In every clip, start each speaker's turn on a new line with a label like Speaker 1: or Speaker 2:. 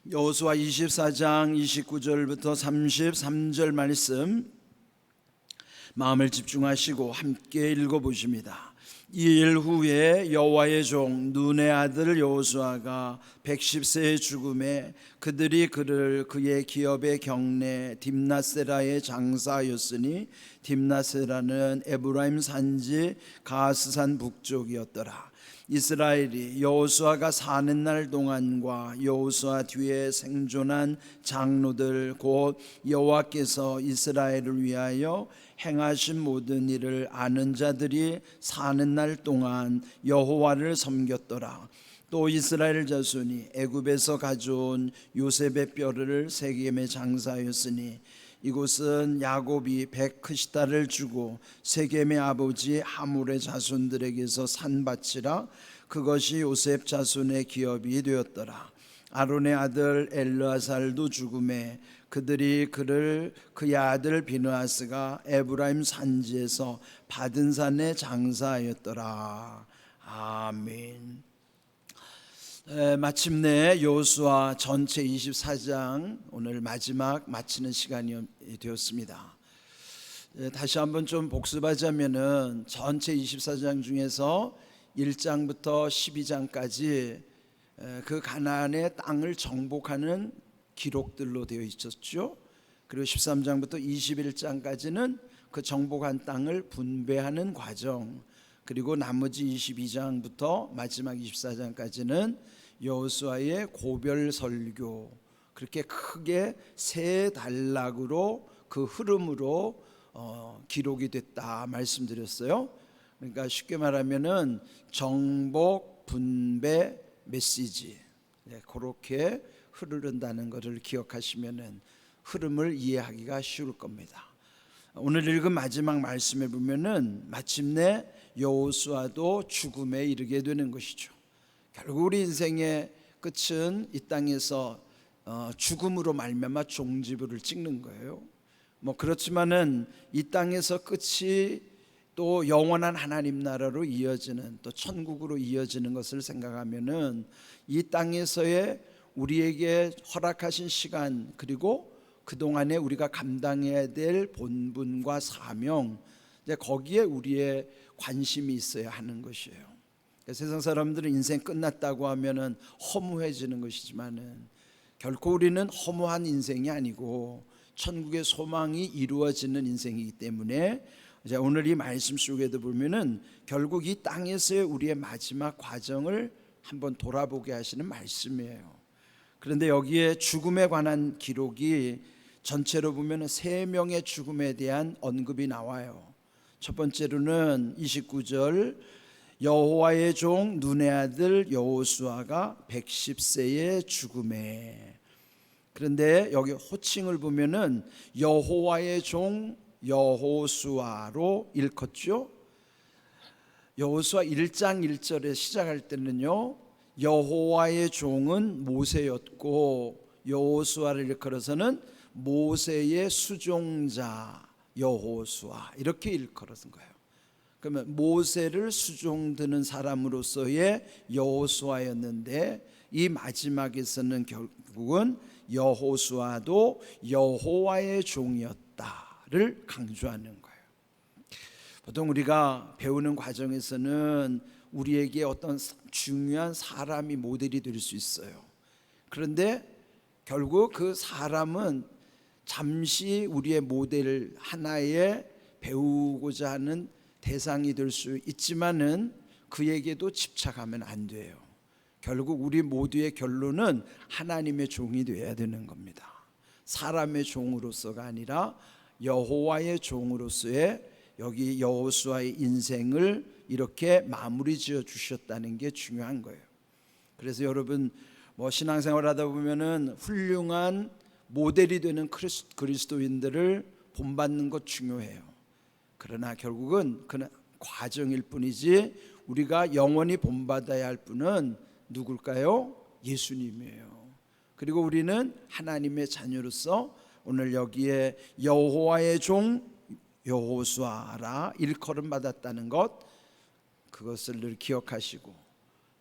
Speaker 1: 여호수아 24장 29절부터 33절 말씀 마음을 집중하시고 함께 읽어보십니다. 이 일 후에 여호와의 종 눈의 아들 여호수아가 110세의 죽음에 그들이 그를 그의 기업의 경내 딥나세라에 장사하였으니 딥나세라는 에브라임 산지 가스산 북쪽이었더라. 이스라엘이 여호수아가 사는 날 동안과 여호수아 뒤에 생존한 장로들 곧 여호와께서 이스라엘을 위하여 행하신 모든 일을 아는 자들이 사는 날 동안 여호와를 섬겼더라. 또 이스라엘 자손이 애굽에서 가져온 요셉의 뼈를 세겜에 장사하였으니 이곳은 야곱이 백크시다를 주고 세겜의 아버지 하몰의 자손들에게서 산 밭이라. 그것이 요셉 자손의 기업이 되었더라. 아론의 아들 엘르아살도 죽음에 그들이 그를 그의 아들 비느하스가 에브라임 산지에서 받은 산에 장사하였더라. 아멘. 마침내 여호수아 전체 24장 오늘 마지막 마치는 시간이 되었습니다. 다시 한번 좀 복습하자면은 전체 24장 중에서 1장부터 12장까지 그 가나안의 땅을 정복하는 기록들로 되어 있었죠. 그리고 13장부터 21장까지는 그 정복한 땅을 분배하는 과정, 그리고 나머지 22장부터 마지막 24장까지는 여호수아의 고별 설교, 그렇게 크게 세 단락으로 그 흐름으로 기록이 됐다 말씀드렸어요. 그러니까 쉽게 말하면은 정복, 분배, 메시지, 그렇게 흐른다는 것을 기억하시면은 흐름을 이해하기가 쉬울 겁니다. 오늘 읽은 마지막 말씀에 보면은 마침내 여호수아도 죽음에 이르게 되는 것이죠. 결국 우리 인생의 끝은 이 땅에서 죽음으로 말미암아 종지부를 찍는 거예요. 그렇지만은 이 땅에서 끝이 또 영원한 하나님 나라로 이어지는, 또 천국으로 이어지는 것을 생각하면은 이 땅에서의 우리에게 허락하신 시간, 그리고 그동안에 우리가 감당해야 될 본분과 사명, 거기에 우리의 관심이 있어야 하는 것이에요. 세상 사람들은 인생 끝났다고 하면은 허무해지는 것이지만은 결코 우리는 허무한 인생이 아니고 천국의 소망이 이루어지는 인생이기 때문에 오늘 이 말씀 속에도 보면은 결국 이 땅에서의 우리의 마지막 과정을 한번 돌아보게 하시는 말씀이에요. 그런데 여기에 죽음에 관한 기록이 전체로 보면 3명의 죽음에 대한 언급이 나와요. 첫 번째로는 29절 여호와의 종 눈의 아들 여호수아가 110세의 죽음에. 그런데 여기 호칭을 보면은 여호와의 종 여호수아로 일컫죠. 여호수아 1장 1절에 시작할 때는요, 여호와의 종은 모세였고 여호수아를 일컬어서는 모세의 수종자 여호수아, 이렇게 일컬어진 거예요. 그러면 모세를 수종드는 사람으로서의 여호수아였는데 이 마지막에서는 결국은 여호수아도 여호와의 종이었다를 강조하는 거예요. 보통 우리가 배우는 과정에서는 우리에게 어떤 중요한 사람이 모델이 될 수 있어요. 그런데 결국 그 사람은 잠시 우리의 모델 하나의 배우고자 하는 대상이 될 수 있지만은 그에게도 집착하면 안 돼요. 결국 우리 모두의 결론은 하나님의 종이 되어야 되는 겁니다. 사람의 종으로서가 아니라 여호와의 종으로서의, 여기 여호수아의 인생을 이렇게 마무리 지어 주셨다는 게 중요한 거예요. 그래서 여러분 신앙생활 하다 보면은 훌륭한 모델이 되는 그리스도인들을 본받는 것 중요해요. 그러나 결국은 그는 과정일 뿐이지 우리가 영원히 본받아야 할 분은 누굴까요? 예수님이에요. 그리고 우리는 하나님의 자녀로서 오늘 여기에 여호와의 종 여호수아라 일컬음 받았다는 것, 그것을 늘 기억하시고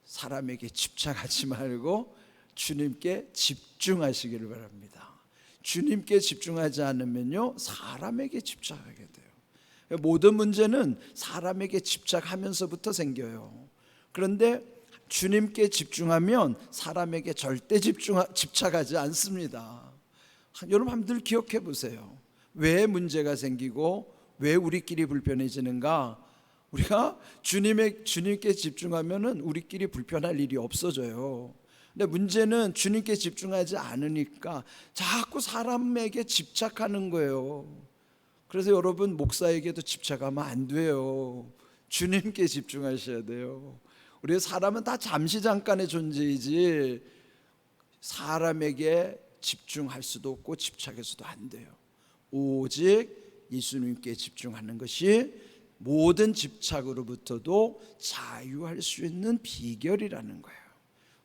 Speaker 1: 사람에게 집착하지 말고 주님께 집중하시기를 바랍니다. 주님께 집중하지 않으면요, 사람에게 집착하게 돼요. 모든 문제는 사람에게 집착하면서부터 생겨요. 그런데 주님께 집중하면 사람에게 절대 집착하지 않습니다. 여러분 한번 늘 기억해 보세요. 왜 문제가 생기고 왜 우리끼리 불편해지는가? 우리가 주님께 집중하면은 우리끼리 불편할 일이 없어져요. 근데 문제는 주님께 집중하지 않으니까 자꾸 사람에게 집착하는 거예요. 그래서 여러분, 목사에게도 집착하면 안 돼요. 주님께 집중하셔야 돼요. 우리 사람은 다 잠시 잠깐의 존재이지 사람에게 집중할 수도 없고 집착해서도 안 돼요. 오직 예수님께 집중하는 것이 모든 집착으로부터도 자유할 수 있는 비결이라는 거예요.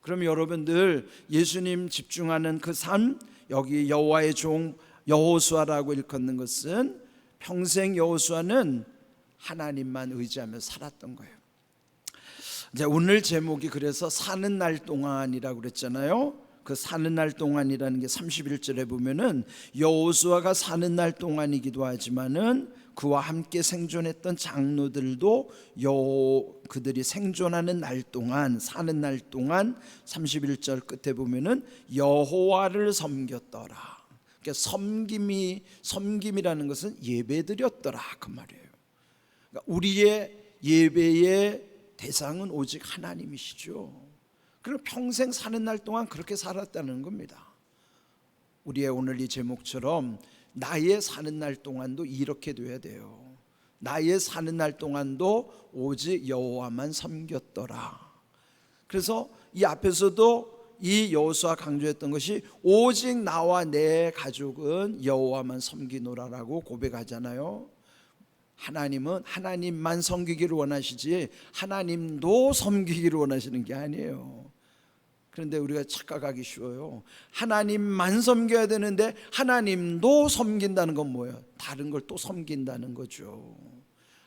Speaker 1: 그럼 여러분들 예수님 집중하는 그 삶, 여기 여호와의 종 여호수아라고 일컫는 것은 평생 여호수아는 하나님만 의지하며 살았던 거예요. 이제 오늘 제목이 그래서 사는 날 동안이라고 그랬잖아요. 그 사는 날 동안이라는 게 31절에 보면은 여호수아가 사는 날 동안이기도 하지만은 그와 함께 생존했던 장로들도 그들이 생존하는 날 동안, 사는 날 동안 31절 끝에 보면은 여호와를 섬겼더라. 그러니까 섬김이라는 것은 예배드렸더라 그 말이에요. 그러니까 우리의 예배의 대상은 오직 하나님이시죠. 그럼 평생 사는 날 동안 그렇게 살았다는 겁니다. 우리의 오늘 이 제목처럼 나의 사는 날 동안도 이렇게 돼야 돼요. 나의 사는 날 동안도 오직 여호와만 섬겼더라. 그래서 이 앞에서도 이 여호수아 강조했던 것이 오직 나와 내 가족은 여호와만 섬기노라라고 고백하잖아요. 하나님은 하나님만 섬기기를 원하시지 하나님도 섬기기를 원하시는 게 아니에요. 그런데 우리가 착각하기 쉬워요. 하나님만 섬겨야 되는데 하나님도 섬긴다는 건 뭐예요? 다른 걸 또 섬긴다는 거죠.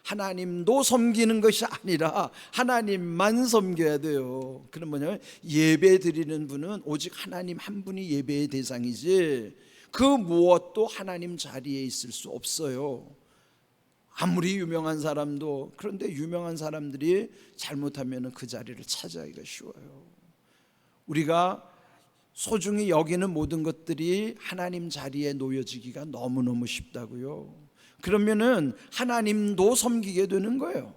Speaker 1: 하나님도 섬기는 것이 아니라 하나님만 섬겨야 돼요. 그럼 뭐냐면 예배 드리는 분은 오직 하나님 한 분이 예배의 대상이지 그 무엇도 하나님 자리에 있을 수 없어요. 아무리 유명한 사람도. 그런데 유명한 사람들이 잘못하면 그 자리를 차지하기가 쉬워요. 우리가 소중히 여기는 모든 것들이 하나님 자리에 놓여지기가 너무너무 쉽다고요. 그러면은 하나님도 섬기게 되는 거예요.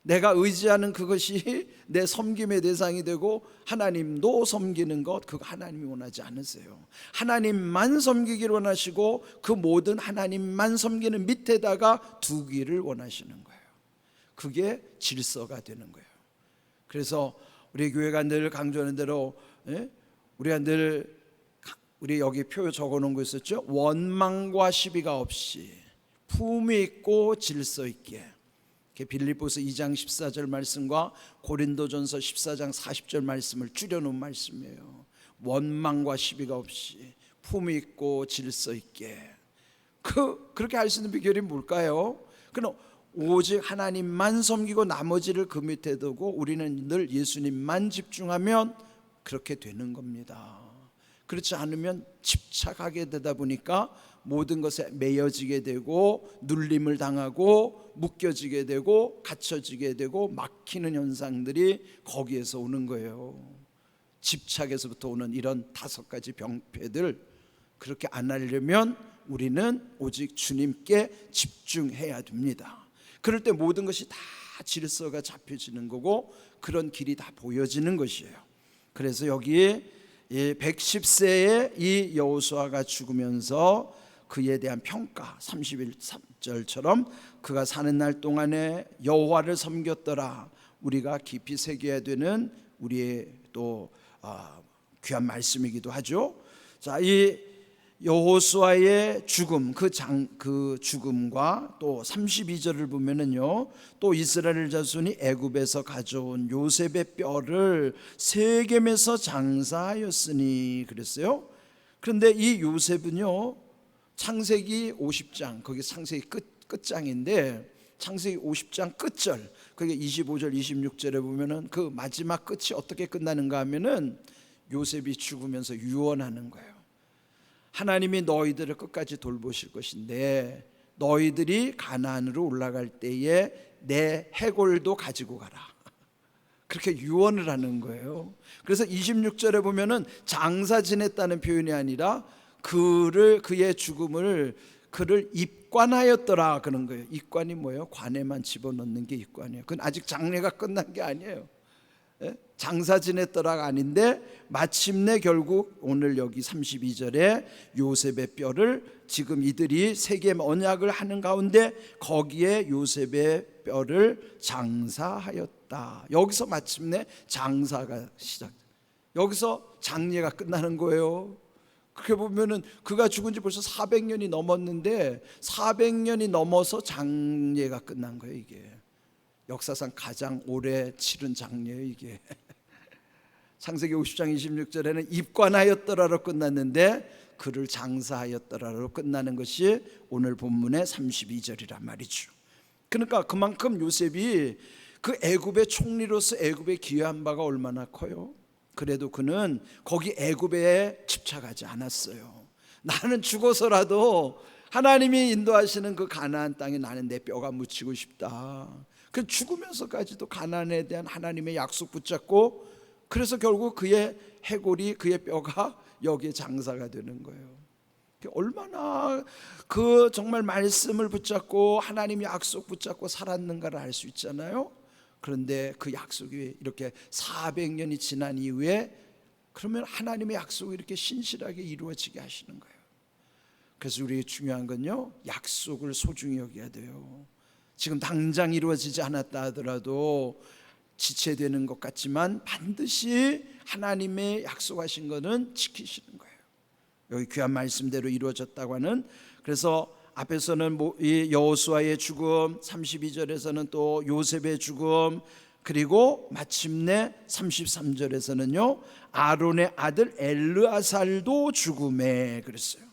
Speaker 1: 내가 의지하는 그것이 내 섬김의 대상이 되고 하나님도 섬기는 것, 그거 하나님이 원하지 않으세요. 하나님만 섬기기를 원하시고 그 모든 하나님만 섬기는 밑에다가 두기를 원하시는 거예요. 그게 질서가 되는 거예요. 그래서 우리 교회가 늘 강조하는 대로 우리 여기 표 적어놓은 거 있었죠. 원망과 시비가 없이 품위 있고 질서 있게. 빌립보서 2장 14절 말씀과 고린도전서 14장 40절 말씀을 줄여놓은 말씀이에요. 원망과 시비가 없이 품위 있고 질서 있게. 그렇게 할 수 있는 비결이 뭘까요? 그럼 오직 하나님만 섬기고 나머지를 그 밑에 두고 우리는 늘 예수님만 집중하면 그렇게 되는 겁니다. 그렇지 않으면 집착하게 되다 보니까 모든 것에 매여지게 되고 눌림을 당하고 묶여지게 되고 갇혀지게 되고 막히는 현상들이 거기에서 오는 거예요. 집착에서부터 오는 이런 5가지 병폐들, 그렇게 안 하려면 우리는 오직 주님께 집중해야 됩니다. 그럴 때 모든 것이 다 질서가 잡혀지는 거고 그런 길이 다 보여지는 것이에요. 그래서 여기에 110세의 이 여호수아가 죽으면서 그에 대한 평가 31절처럼 그가 사는 날 동안에 여호와를 섬겼더라. 우리가 깊이 새겨야 되는 우리의 또 귀한 말씀이기도 하죠. 자, 이 여호수아의 죽음, 그 죽음과 또 32절을 보면은요, 또 이스라엘 자손이 애굽에서 가져온 요셉의 뼈를 세겜에서 장사하였으니 그랬어요. 그런데 이 요셉은요, 창세기 50장, 거기 창세기 끝장인데 창세기 50장 끝절, 그게 25절 26절에 보면은 그 마지막 끝이 어떻게 끝나는가 하면은 요셉이 죽으면서 유언하는 거예요. 하나님이 너희들을 끝까지 돌보실 것인데 너희들이 가나안으로 올라갈 때에 내 해골도 가지고 가라. 그렇게 유언을 하는 거예요. 그래서 26절에 보면은 장사 지냈다는 표현이 아니라 그의 죽음을 그를 입관하였더라 그런 거예요. 입관이 뭐예요? 관에만 집어넣는 게 입관이에요. 그건 아직 장례가 끝난 게 아니에요. 장사 지냈더라가 아닌데 마침내 결국 오늘 여기 32절에 요셉의 뼈를 지금 이들이 세겜 언약을 하는 가운데 거기에 요셉의 뼈를 장사하였다. 여기서 마침내 장사가 시작. 여기서 장례가 끝나는 거예요. 그렇게 보면은 그가 죽은 지 벌써 400년이 넘었는데 400년이 넘어서 장례가 끝난 거예요. 이게 역사상 가장 오래 치른 장례예요. 이게 창세기 50장 26절에는 입관하였더라로 끝났는데 그를 장사하였더라로 끝나는 것이 오늘 본문의 32절이란 말이죠. 그러니까 그만큼 요셉이 그 애굽의 총리로서 애굽에 기여한 바가 얼마나 커요. 그래도 그는 거기 애굽에 집착하지 않았어요. 나는 죽어서라도 하나님이 인도하시는 그 가나안 땅에 나는 내 뼈가 묻히고 싶다. 그 죽으면서까지도 가나안에 대한 하나님의 약속 붙잡고 그래서 결국 그의 해골이 그의 뼈가 여기에 장사가 되는 거예요. 얼마나 그 정말 말씀을 붙잡고 하나님의 약속 붙잡고 살았는가를 알 수 있잖아요. 그런데 그 약속이 이렇게 400년이 지난 이후에 그러면 하나님의 약속이 이렇게 신실하게 이루어지게 하시는 거예요. 그래서 우리 중요한 건요, 약속을 소중히 여겨야 돼요. 지금 당장 이루어지지 않았다 하더라도 지체되는 것 같지만 반드시 하나님의 약속하신 것은 지키시는 거예요. 여기 귀한 말씀대로 이루어졌다고 하는, 그래서 앞에서는 이 여호수아의 죽음, 32절에서는 또 요셉의 죽음, 그리고 마침내 33절에서는요 아론의 아들 엘르아살도 죽음에 그랬어요.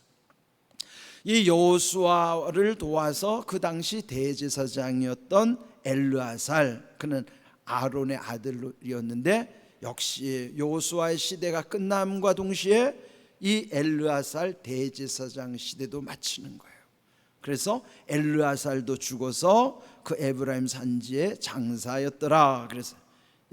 Speaker 1: 이 여호수아를 도와서 그 당시 대제사장이었던 엘르아살, 그는 아론의 아들이었는데 역시 여호수아의 시대가 끝남과 동시에 이 엘르아살 대제사장 시대도 마치는 거예요. 그래서 엘르아살도 죽어서 그 에브라임 산지에 장사하였더라. 그래서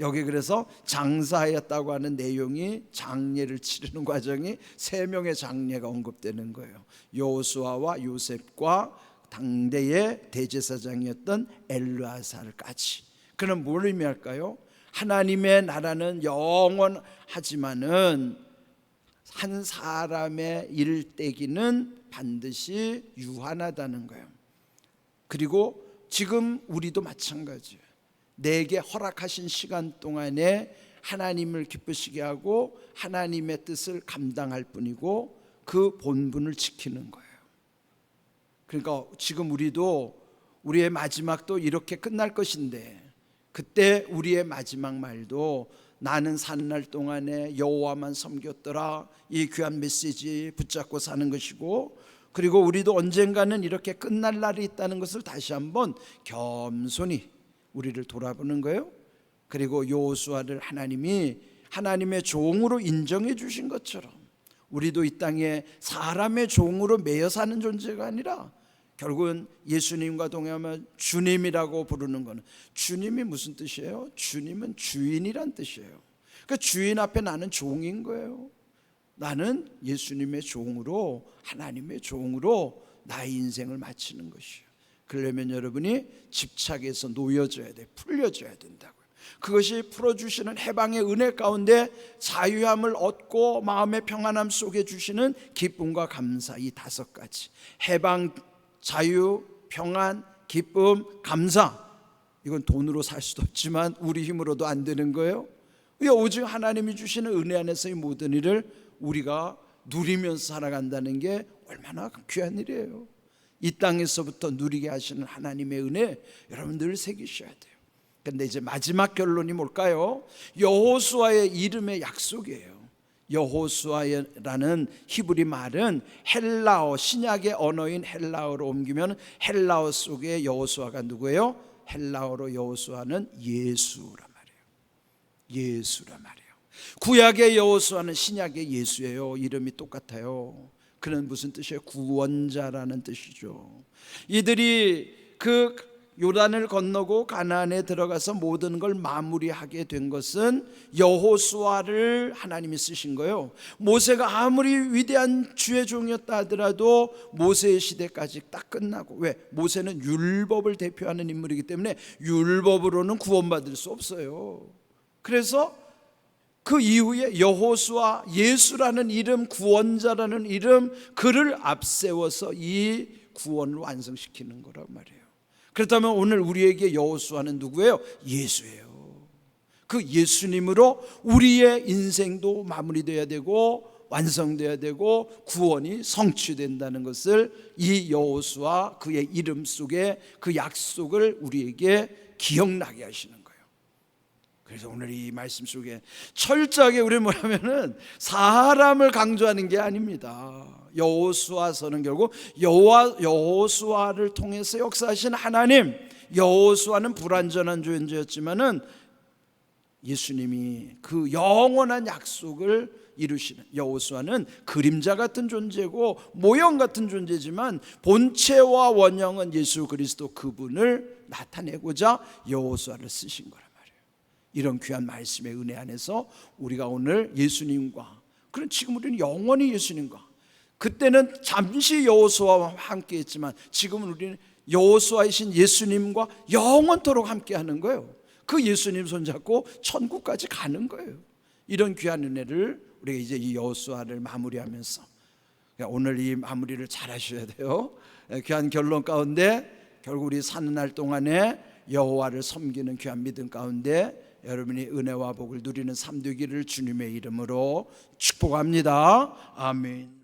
Speaker 1: 여기 그래서 장사하였다고 하는 내용이 장례를 치르는 과정이 3명의 장례가 언급되는 거예요. 여호수아와 요셉과 당대의 대제사장이었던 엘르아살까지. 그는 뭘 의미할까요? 하나님의 나라는 영원하지만은 한 사람의 일대기는 반드시 유한하다는 거예요. 그리고 지금 우리도 마찬가지예요. 내게 허락하신 시간 동안에 하나님을 기쁘시게 하고 하나님의 뜻을 감당할 뿐이고 그 본분을 지키는 거예요. 그러니까 지금 우리도 우리의 마지막도 이렇게 끝날 것인데 그때 우리의 마지막 말도 나는 사는 날 동안에 여호와만 섬겼더라, 이 귀한 메시지 붙잡고 사는 것이고, 그리고 우리도 언젠가는 이렇게 끝날 날이 있다는 것을 다시 한번 겸손히 우리를 돌아보는 거예요. 그리고 여호수아를 하나님이 하나님의 종으로 인정해 주신 것처럼 우리도 이 땅에 사람의 종으로 매여 사는 존재가 아니라 결국은 예수님과 동행하면 주님이라고 부르는 것은, 주님이 무슨 뜻이에요? 주님은 주인이란 뜻이에요. 그러니까 주인 앞에 나는 종인 거예요. 나는 예수님의 종으로, 하나님의 종으로 나의 인생을 마치는 것이에요. 그러려면 여러분이 집착에서 놓여져야 돼, 풀려져야 된다고요. 그것이 풀어주시는 해방의 은혜 가운데 자유함을 얻고 마음의 평안함 속에 주시는 기쁨과 감사, 이 5가지 해방, 자유, 평안, 기쁨, 감사, 이건 돈으로 살 수도 없지만 우리 힘으로도 안 되는 거예요. 오직 하나님이 주시는 은혜 안에서의 모든 일을 우리가 누리면서 살아간다는 게 얼마나 귀한 일이에요. 이 땅에서부터 누리게 하시는 하나님의 은혜 여러분 늘 새기셔야 돼요. 그런데 이제 마지막 결론이 뭘까요? 여호수아의 이름의 약속이에요. 여호수아라는 히브리 말은 헬라어, 신약의 언어인 헬라어로 옮기면 헬라어 속에 여호수아가 누구예요? 헬라어로 여호수아는 예수란 말이에요. 예수란 말이에요. 구약의 여호수아는 신약의 예수예요. 이름이 똑같아요. 그는 무슨 뜻이에요? 구원자라는 뜻이죠. 이들이 그 요단을 건너고 가나안에 들어가서 모든 걸 마무리하게 된 것은 여호수아를 하나님이 쓰신 거예요. 모세가 아무리 위대한 주의 종이었다 하더라도 모세의 시대까지 딱 끝나고, 왜? 모세는 율법을 대표하는 인물이기 때문에 율법으로는 구원받을 수 없어요. 그래서 그 이후에 여호수아, 예수라는 이름, 구원자라는 이름, 그를 앞세워서 이 구원을 완성시키는 거란 말이에요. 그렇다면 오늘 우리에게 여호수아는 누구예요? 예수예요. 그 예수님으로 우리의 인생도 마무리돼야 되고 완성돼야 되고 구원이 성취된다는 것을 이 여호수아, 그의 이름 속에 그 약속을 우리에게 기억나게 하시는 거예요. 그래서 오늘 이 말씀 속에 철저하게 우리는 뭐냐면은 사람을 강조하는 게 아닙니다. 여호수아서는 결국 여호수아를 통해서 역사하신 하나님, 여호수아는 불완전한 존재였지만은 예수님이 그 영원한 약속을 이루시는, 여호수아는 그림자 같은 존재고 모형 같은 존재지만 본체와 원형은 예수 그리스도 그분을 나타내고자 여호수아를 쓰신 거란 말이에요. 이런 귀한 말씀의 은혜 안에서 우리가 오늘 예수님과, 그럼 지금 우리는 영원히 예수님과, 그때는 잠시 여호수아와 함께 했지만 지금은 우리는 여호수아이신 예수님과 영원토록 함께 하는 거예요. 그 예수님 손잡고 천국까지 가는 거예요. 이런 귀한 은혜를 우리가 이제 이 여호수아를 마무리하면서, 오늘 이 마무리를 잘 하셔야 돼요. 귀한 결론 가운데 결국 우리 사는 날 동안에 여호와를 섬기는 귀한 믿음 가운데 여러분이 은혜와 복을 누리는 삶 되기를 주님의 이름으로 축복합니다. 아멘.